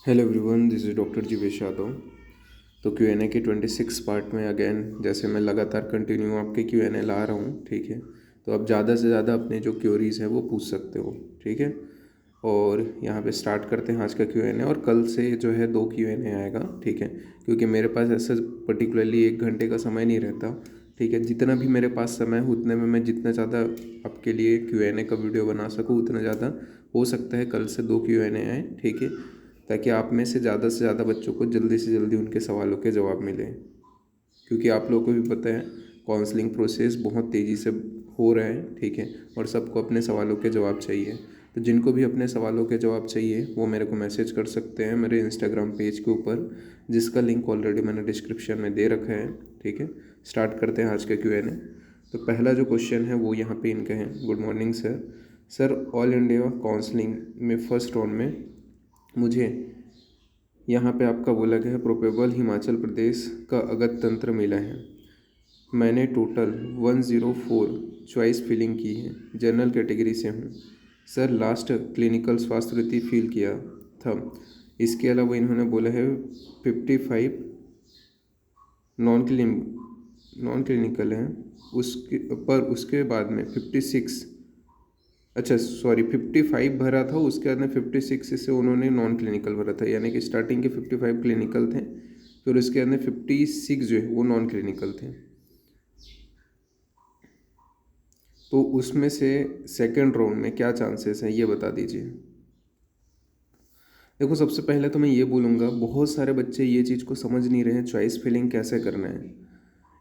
Hello everyone, this is doctor Jeevesh Yadav. तो Q&A के 26 part में अगेन जैसे मैं लगातार कंटिन्यू आपके Q&A ला रहा हूँ, ठीक है। तो आप ज़्यादा से ज़्यादा अपने जो क्यूरीज़ हैं वो पूछ सकते हो, ठीक है। और यहाँ पे स्टार्ट करते हैं आज का Q&A। और कल से जो है 2 Q&A आएगा, ठीक है। क्योंकि मेरे पास ऐसा पर्टिकुलरली 1 घंटे का समय नहीं रहता, ठीक है। जितना भी मेरे पास समय हो उतने में मैं जितना ज़्यादा आपके लिए Q&A का वीडियो बना सकूँ उतना ज़्यादा हो सकता है कल से 2 Q&A आए, ठीक है। ताकि आप में से ज़्यादा बच्चों को जल्दी से जल्दी उनके सवालों के जवाब मिले। क्योंकि आप लोगों को भी पता है काउंसलिंग प्रोसेस बहुत तेज़ी से हो रहा है, ठीक है। और सबको अपने सवालों के जवाब चाहिए। तो जिनको भी अपने सवालों के जवाब चाहिए वो मेरे को मैसेज कर सकते हैं मेरे इंस्टाग्राम पेज के ऊपर, जिसका लिंक ऑलरेडी मैंने डिस्क्रिप्शन में दे रखा है, ठीक है। स्टार्ट करते हैं आज का Q&A। तो पहला जो क्वेश्चन है वो यहाँ पे इनका है। Good morning sir. Sir, all India counselling में फर्स्ट राउंड में मुझे यहाँ पे आपका बोला गया है प्रोबेबल हिमाचल प्रदेश का अगत तंत्र मिला है। मैंने टोटल 104 चॉइस फिलिंग की है। जनरल कैटेगरी से हूँ सर। लास्ट क्लिनिकल स्वास्थ्य फिल किया था। इसके अलावा इन्होंने बोला है 55 नॉन क्लिनिकल है। उसके बाद में 56, अच्छा सॉरी 55 भरा था। उसके बाद में 56 से उन्होंने नॉन क्लिनिकल भरा था, यानी कि स्टार्टिंग के 55 क्लिनिकल थे, फिर उसके बाद में 56 जो है वो नॉन क्लिनिकल थे। तो उसमें से सेकंड राउंड में क्या चांसेस हैं ये बता दीजिए। देखो, सबसे पहले तो मैं ये बोलूँगा बहुत सारे बच्चे ये चीज़ को समझ नहीं रहे हैं चॉइस फिलिंग कैसे करना है।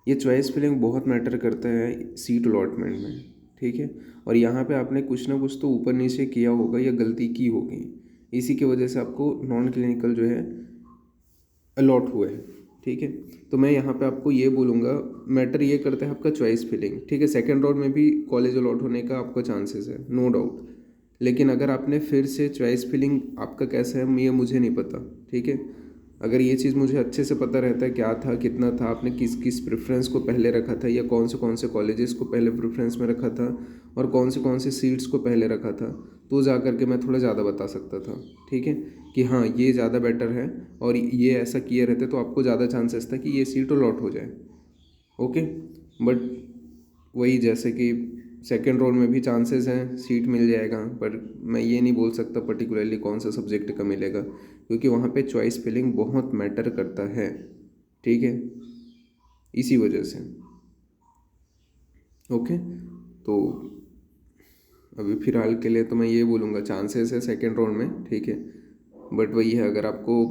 ये चॉइस फिलिंग बहुत मैटर करता है सीट अलॉटमेंट में, ठीक है। और यहाँ पे आपने कुछ ना कुछ तो ऊपर नीचे किया होगा या गलती की होगी, इसी की वजह से आपको नॉन क्लिनिकल जो है अलॉट हुआ है, ठीक है। तो मैं यहाँ पे आपको ये बोलूँगा मैटर ये करता है आपका चॉइस फिलिंग, ठीक है। सेकेंड राउंड में भी कॉलेज अलॉट होने का आपका चांसेस है, नो डाउट। लेकिन अगर आपने फिर से चॉइस फिलिंग आपका कैसा है ये मुझे नहीं पता, ठीक है। अगर ये चीज़ मुझे अच्छे से पता रहता है क्या था कितना था, आपने किस किस प्रेफरेंस को पहले रखा था, या कौन से कॉलेजेस को पहले प्रेफरेंस में रखा था, और कौन से सीट्स को पहले रखा था, तो जा कर के मैं थोड़ा ज़्यादा बता सकता था, ठीक है। कि हाँ ये ज़्यादा बेटर है, और ये ऐसा किए रहते तो आपको ज़्यादा चांसेस था कि ये सीट अलॉट हो जाए, ओके। बट वही जैसे कि सेकेंड राउंड में भी चांसेस हैं सीट मिल जाएगा, पर मैं ये नहीं बोल सकता पर्टिकुलरली कौन सा सब्जेक्ट का मिलेगा, क्योंकि वहाँ पे चॉइस फिलिंग बहुत मैटर करता है, ठीक है। इसी वजह से, ओके। तो अभी फ़िलहाल के लिए तो मैं ये बोलूँगा चांसेस है सेकेंड राउंड में, ठीक है। बट वही है, अगर आपको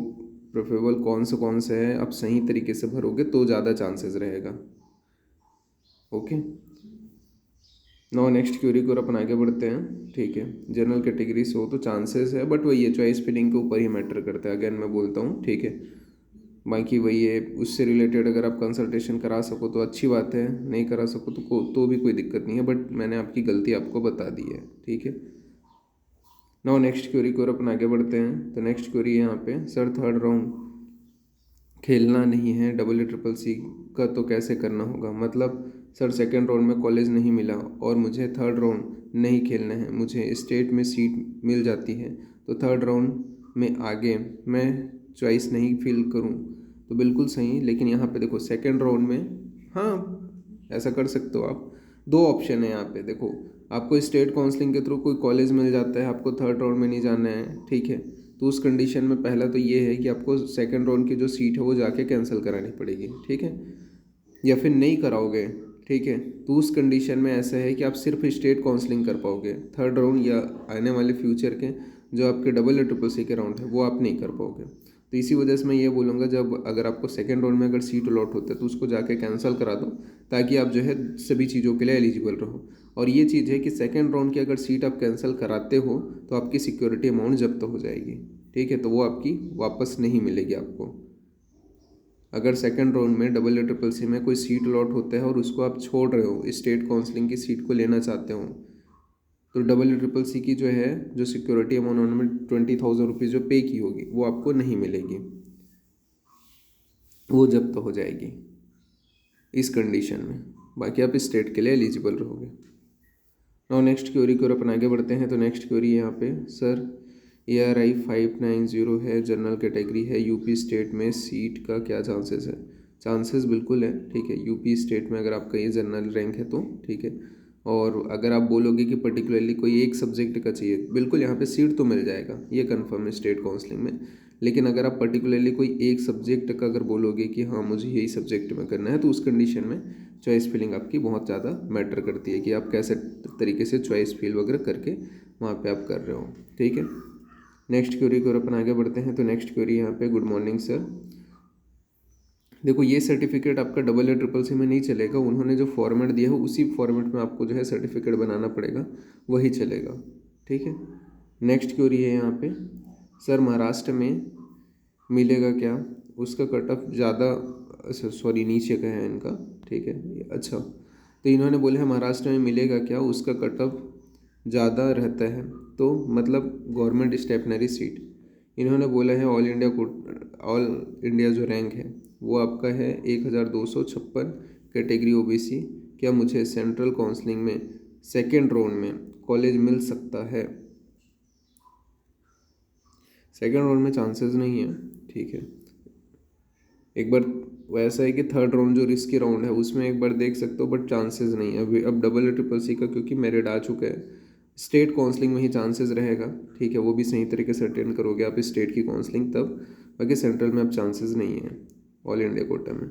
प्रेफरेबल कौन से है आप सही तरीके से भरोगे तो ज़्यादा चांसेस रहेगा, ओके। नो नेक्स्ट क्यूरी को अपन आगे बढ़ते हैं, ठीक है। जनरल कैटेगरी से हो तो चांसेस है, बट वही है चॉइस फिलिंग के ऊपर ही मैटर करता है, अगेन मैं बोलता हूँ, ठीक है। बाकी वही है, उससे रिलेटेड अगर आप कंसल्टेशन करा सको तो अच्छी बात है, नहीं करा सको तो भी कोई दिक्कत नहीं है, बट मैंने आपकी गलती आपको बता दी है, ठीक है। नाउ नेक्स्ट क्वेरी की ओर अपन आगे बढ़ते हैं। तो नेक्स्ट क्वेरी है यहाँ पे, सर थर्ड राउंड खेलना नहीं है EEEC का तो कैसे करना होगा। मतलब सर सेकेंड राउंड में कॉलेज नहीं मिला और मुझे थर्ड राउंड नहीं खेलना है, मुझे स्टेट में सीट मिल जाती है, तो थर्ड राउंड में आगे मैं चॉइस नहीं फिल करूँ। तो बिल्कुल सही, लेकिन यहाँ पे देखो सेकेंड राउंड में, हाँ ऐसा कर सकते हो आप। दो ऑप्शन है यहाँ पे, देखो आपको स्टेट काउंसलिंग के थ्रू कोई कॉलेज मिल जाता है, आपको थर्ड राउंड में नहीं जाना है, ठीक है। तो उस कंडीशन में पहला तो ये है कि आपको सेकंड राउंड की जो सीट है वो जाके कैंसिल करानी पड़ेगी, ठीक है। या फिर नहीं कराओगे, ठीक है, तो उस कंडीशन में ऐसा है कि आप सिर्फ स्टेट काउंसलिंग कर पाओगे। थर्ड राउंड या आने वाले फ्यूचर के जो आपके EEEC के राउंड है वो आप नहीं कर पाओगे। तो इसी वजह से मैं ये बोलूँगा जब अगर आपको सेकेंड राउंड में अगर सीट अलॉट होता है तो उसको जाके कैंसिल करा दो, ताकि आप जो है सभी चीज़ों के लिए एलिजिबल रहो। और ये चीज़ है कि सेकेंड राउंड की अगर सीट आप कैंसिल कराते हो तो आपकी सिक्योरिटी अमाउंट जब्त हो जाएगी, ठीक है। तो वो आपकी वापस नहीं मिलेगी आपको। अगर सेकेंड राउंड में EEEC में कोई सीट अलॉट होता है और उसको आप छोड़ रहे हो, स्टेट काउंसलिंग की सीट को लेना चाहते हो, तो EEEC की जो है जो सिक्योरिटी अमाउंट उन्होंने 20,000 रुपीज़ जो पे की होगी वो आपको नहीं मिलेगी, वो जब्त तो हो जाएगी इस कंडीशन में। बाकी आप स्टेट के लिए एलिजिबल रहोगे। और नेक्स्ट क्वेरी की ओर अपन आगे बढ़ते हैं। तो नेक्स्ट क्वेरी है यहाँ पे, सर ARI 590 है, जनरल कैटेगरी है, यूपी स्टेट में सीट का क्या चांसेस है? चांसेस बिल्कुल है, ठीक है। यूपी स्टेट में अगर आपका ये जनरल रैंक है तो ठीक है। और अगर आप बोलोगे कि पर्टिकुलरली कोई एक सब्जेक्ट का चाहिए, बिल्कुल यहाँ पे सीट तो मिल जाएगा, ये कन्फर्म है स्टेट काउंसलिंग में। लेकिन अगर आप पर्टिकुलरली कोई एक सब्जेक्ट का अगर बोलोगे कि हाँ मुझे यही सब्जेक्ट में करना है, तो उस कंडीशन में चॉइस फिलिंग आपकी बहुत ज़्यादा मैटर करती है कि आप कैसे तरीके से चॉइस फिल वगैरह करके वहाँ पे आप कर रहे हो, ठीक है। नेक्स्ट क्वेरी की ओर अपन आगे बढ़ते हैं। तो नेक्स्ट क्वेरी यहाँ पे, गुड मॉर्निंग सर। देखो ये सर्टिफिकेट आपका AA CCC में नहीं चलेगा, उन्होंने जो फॉर्मेट दिया है उसी फॉर्मेट में आपको जो है सर्टिफिकेट बनाना पड़ेगा, वही चलेगा, ठीक है। नेक्स्ट क्वेरी है यहाँ पे, सर महाराष्ट्र में मिलेगा क्या? उसका कट ऑफ ज़्यादा, सॉरी नीचे का है इनका, ठीक है। अच्छा, तो इन्होंने बोला है महाराष्ट्र में मिलेगा क्या, उसका कट ऑफ ज़्यादा रहता है, तो मतलब गवर्नमेंट स्टेशनरी सीट। इन्होंने बोला है ऑल इंडिया जो रैंक है वो आपका है 1256, कैटेगरी OBC। क्या मुझे सेंट्रल काउंसलिंग में सेकेंड राउंड में कॉलेज मिल सकता है? सेकेंड राउंड में चांसेस नहीं है, ठीक है। एक बार वैसा है कि थर्ड राउंड जो रिस्की राउंड है उसमें एक बार देख सकते हो, बट चांसेस नहीं है अभी। अब AA CCC का क्योंकि मेरिट आ चुका है, स्टेट काउंसलिंग में ही चांसेस रहेगा, ठीक है। वो भी सही तरीके से अटेंड करोगे आप स्टेट की काउंसलिंग तब, बाकी सेंट्रल में अब चांसेस नहीं है ऑल इंडिया कोटा में।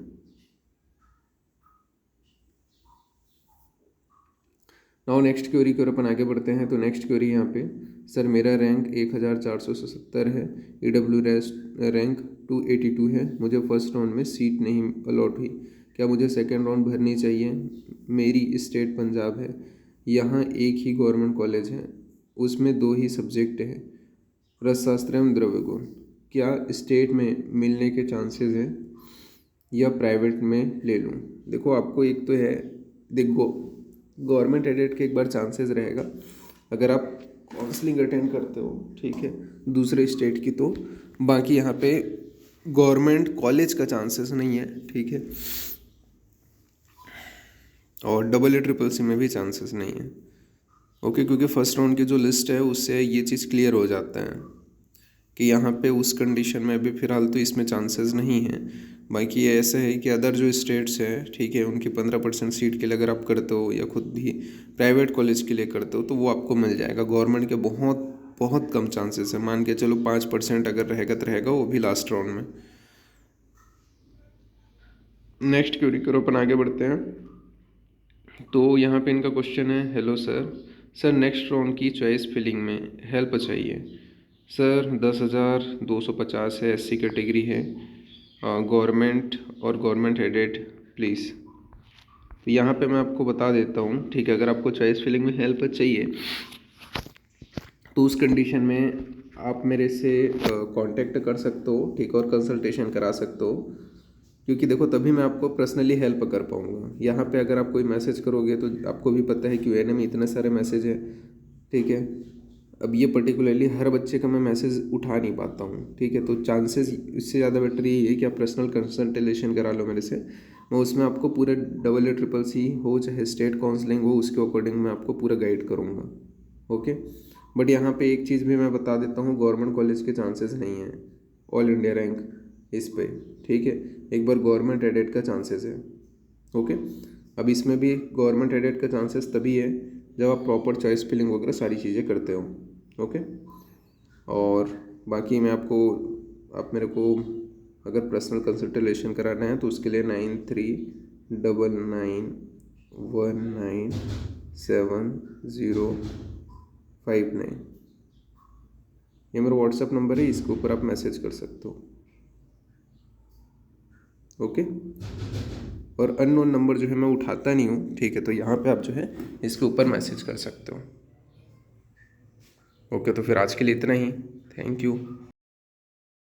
नाउ नेक्स्ट क्वेरी की ओर अपन आगे बढ़ते हैं। तो नेक्स्ट क्वेरी यहाँ पे, सर मेरा रैंक 1470 है, EW रैंक 282 है, मुझे फर्स्ट राउंड में सीट नहीं अलॉट हुई, क्या मुझे सेकेंड राउंड भरनी चाहिए? मेरी स्टेट पंजाब है, यहाँ एक ही गवर्नमेंट कॉलेज है, उसमें 2 ही सब्जेक्ट हैं, रसशास्त्र एवं द्रव्य गुण, क्या स्टेट में मिलने के चांसेस हैं या प्राइवेट में ले लूँ? देखो आपको एक तो है, देखो गवर्नमेंट एडेड के एक बार चांसेस रहेगा अगर आप काउंसलिंग अटेंड करते हो, ठीक है, दूसरे स्टेट की, तो बाकी यहाँ पे गवर्नमेंट कॉलेज का चांसेस नहीं है, ठीक है। और AA CCC में भी चांसेस नहीं है, ओके, क्योंकि फर्स्ट राउंड की जो लिस्ट है उससे ये चीज़ क्लियर हो जाता है कि यहाँ पे उस कंडीशन में अभी फ़िलहाल तो इसमें चांसेस नहीं है। बाकी ये ऐसा है कि अदर जो स्टेट्स हैं, ठीक है, उनकी 15% सीट के लिए अगर आप करते हो या खुद भी प्राइवेट कॉलेज के लिए करते हो तो वो आपको मिल जाएगा। गवर्नमेंट के बहुत बहुत कम चांसेस है, मान के चलो 5% अगर रहेगा तो रहेगा, वो भी लास्ट राउंड में। नेक्स्ट क्वेरी करो, अपन आगे बढ़ते हैं। तो यहाँ पे इनका क्वेश्चन है, हेलो सर नेक्स्ट राउंड की चॉइस फिलिंग में हेल्प चाहिए सर। 10,250 है, SC कैटेगरी है, गवर्नमेंट और गवर्नमेंट एडेड प्लीज़। तो यहाँ पे मैं आपको बता देता हूँ, ठीक है, अगर आपको चॉइस फिलिंग में हेल्प चाहिए तो उस कंडीशन में आप मेरे से कांटेक्ट कर सकते हो, ठीक, और कंसल्टेशन करा सकते हो, क्योंकि देखो तभी मैं आपको पर्सनली हेल्प कर पाऊँगा। यहाँ पे अगर आप कोई मैसेज करोगे तो आपको भी पता है Q&A में इतने सारे मैसेज हैं, ठीक है। अब ये पर्टिकुलरली हर बच्चे का मैं मैसेज उठा नहीं पाता हूँ, ठीक है। तो चांसेस इससे ज़्यादा बेटर यही है कि आप पर्सनल कंसल्टेशन करा लो मेरे से, मैं उसमें आपको पूरे AA CCC हो चाहे स्टेट काउंसलिंग हो उसके अकॉर्डिंग मैं आपको पूरा गाइड करूँगा, ओके। बट यहाँ पे एक चीज़ भी मैं बता देता हूँ, गवर्नमेंट कॉलेज के चांसेस नहीं हैं ऑल इंडिया रैंक इस पे, ठीक है। एक बार गवर्नमेंट एडेड का चांसेस है, ओके। अब इसमें भी गवर्नमेंट एडेड का चांसेस तभी है जब आप प्रॉपर चॉइस फिलिंग वगैरह सारी चीज़ें करते हो, ओके। और बाकी मैं आपको, आप मेरे को अगर पर्सनल कंसल्टेशन कराना है तो उसके लिए 9399197059, ये मेरा व्हाट्सएप नंबर है, इसके ऊपर आप मैसेज कर सकते हो, ओके। और अननोन नंबर जो है मैं उठाता नहीं हूँ, ठीक है, तो यहाँ पे आप जो है इसके ऊपर मैसेज कर सकते हो, ओके। तो फिर आज के लिए इतना ही, थैंक यू।